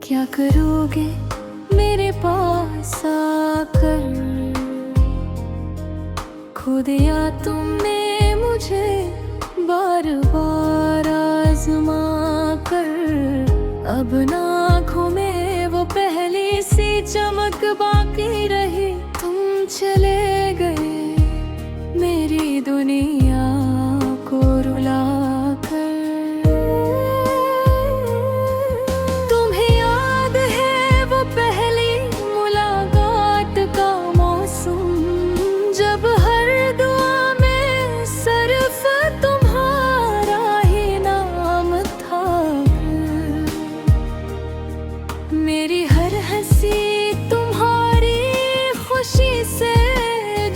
क्या करोगे मेरे पास आकर? खो दिया तुमने मुझे बार बार आजमा कर। अब ना आँखों में वो पहली सी चमक बाकी रही। तुम चले गए मेरी दुनिया को रुला कर। तुम्हें याद है वो पहली मुलाकात का मौसम, जब हर दुआ में सिर्फ तुम्हारा ही नाम था। मेरी हर हंसी तुम्हारी खुशी से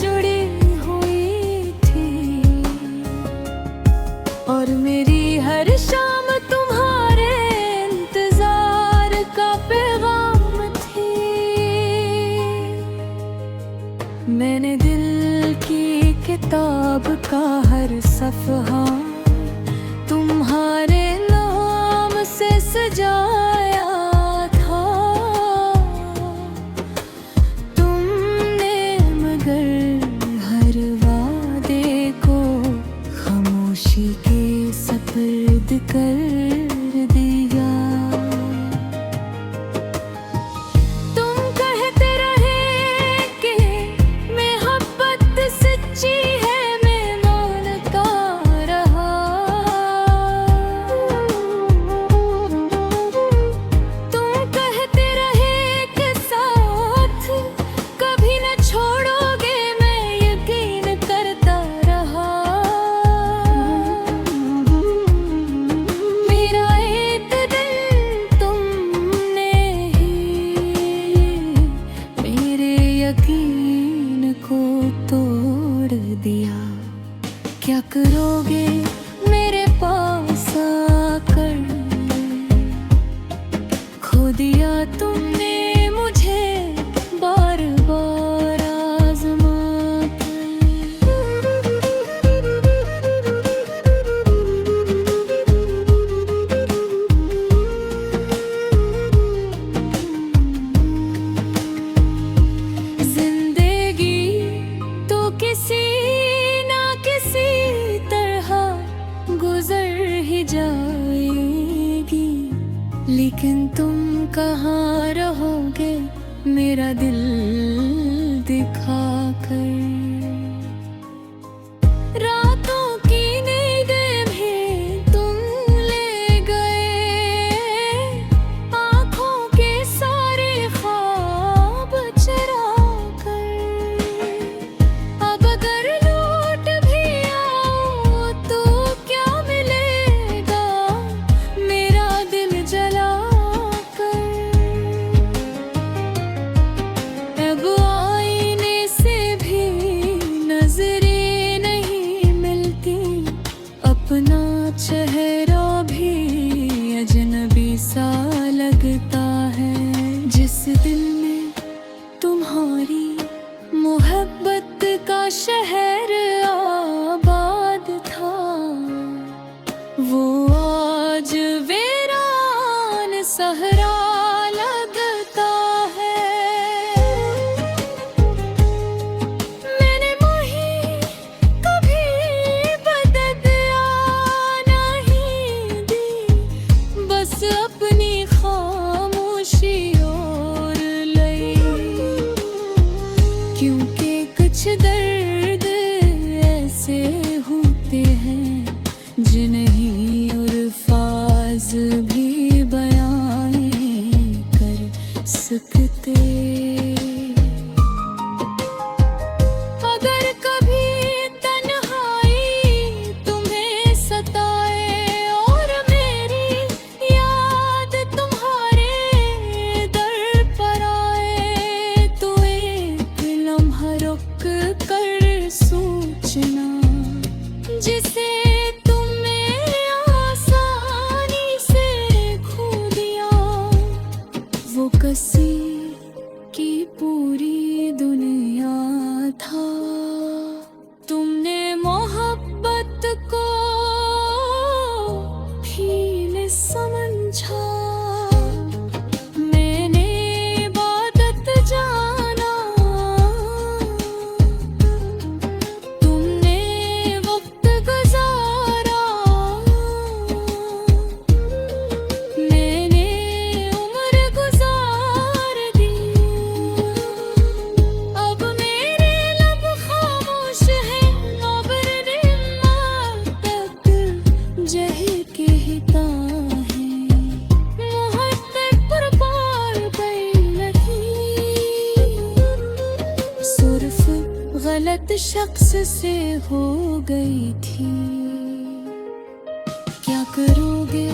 जुड़ी हुई थी, और मेरी हर शाम तुम्हारे इंतजार का पैगाम थी। मैंने दिल की किताब का हर सफ़हा तुम्हारे नाम से सजाया था। तुमने मगर हर वादे को खामोशी के सपर्द कर दिया। तुम कहते रहे कि मोहब्बत सच्ची है, मैं मानता रहा। तुम कहते रहे कि साथ कभी न छोड़ोगे, मैं यकीन करता रहा। मेरा एक दिन तुमने ही मेरे यकीन को तोड़ दिया। क्या करोगे मेरे पास आकर? खो दिया तुमने मुझे बार बार आजमा कर। जिंदगी तो किसी ना किसी तरह गुजर ही जाएगी, लेकिन तुम कहाँ रहोगे मेरा दिल दिखा कर? रातों की नींदें भी तुम ले गए, आँखों के सारे ख्वाब चुरा कर। अब अगर लौट भी आओ तो क्या मिलेगा मेरा दिल जला कर? अब आईने से भी नजरें नहीं मिलती, अपना चेहरा भी अजनबी सा लगता है। जिस दिल में तुम्हारी मोहब्बत का शहर आबाद था, वो आज वीरान सहरा लगता है। मैंने मोही कभी बददुआ नहीं दी, बस अपनी खामोशी और लई। क्योंकि कुछ दर्द ऐसे होते हैं जिन्हें अल्फाज भी बयां नहीं कर सकते। अगर कभी तन्हाई तुम्हें सताए और मेरी याद तुम्हारे दर पर आए, तो एक लम्हा रुक कर सोचना, जिसे तुमने आसानी से खो दिया, वो किसी की पूरी दुनिया था। तुमने मोहब्बत को भी न समझा, शख्स से हो गई थी। क्या करोगे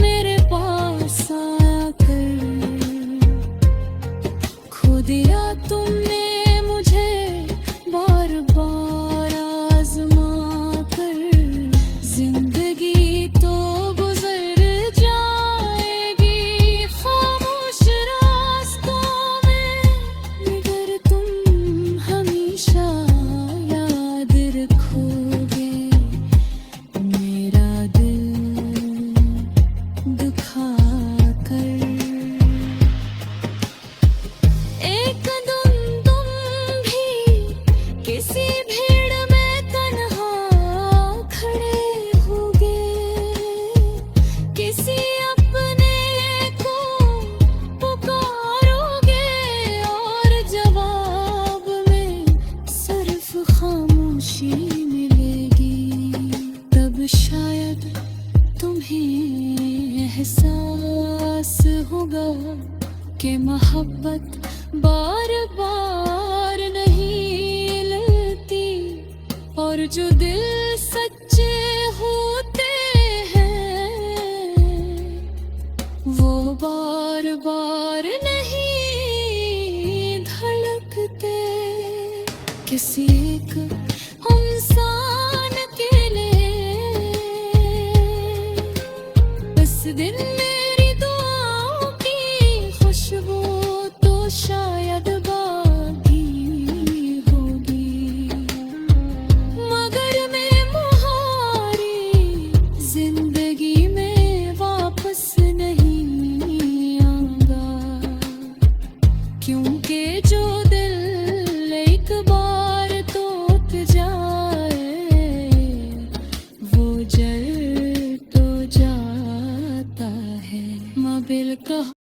मेरे पास आकर, खो दिया तुमने मुझे बार बार आजमा कर। जिंदगी तो गुजर जाएगी खामोश रास्तों में, मगर तुम हमेशा याद रखोगे मेरा दिल दुखा कर। एक दिन तुम भी किसी भीड़ में तन्हा खड़े होगे, किसी अपने को पुकारोगे और जवाब में सिर्फ खामोशी मिलेगी। तब शायद तुम्हें एहसास होगा कि मोहब्बत बार बार नहीं मिलती, और जो दिल सच्चे होते हैं वो बार बार नहीं धड़कते। किसी एक इंसान के लिए इस दिन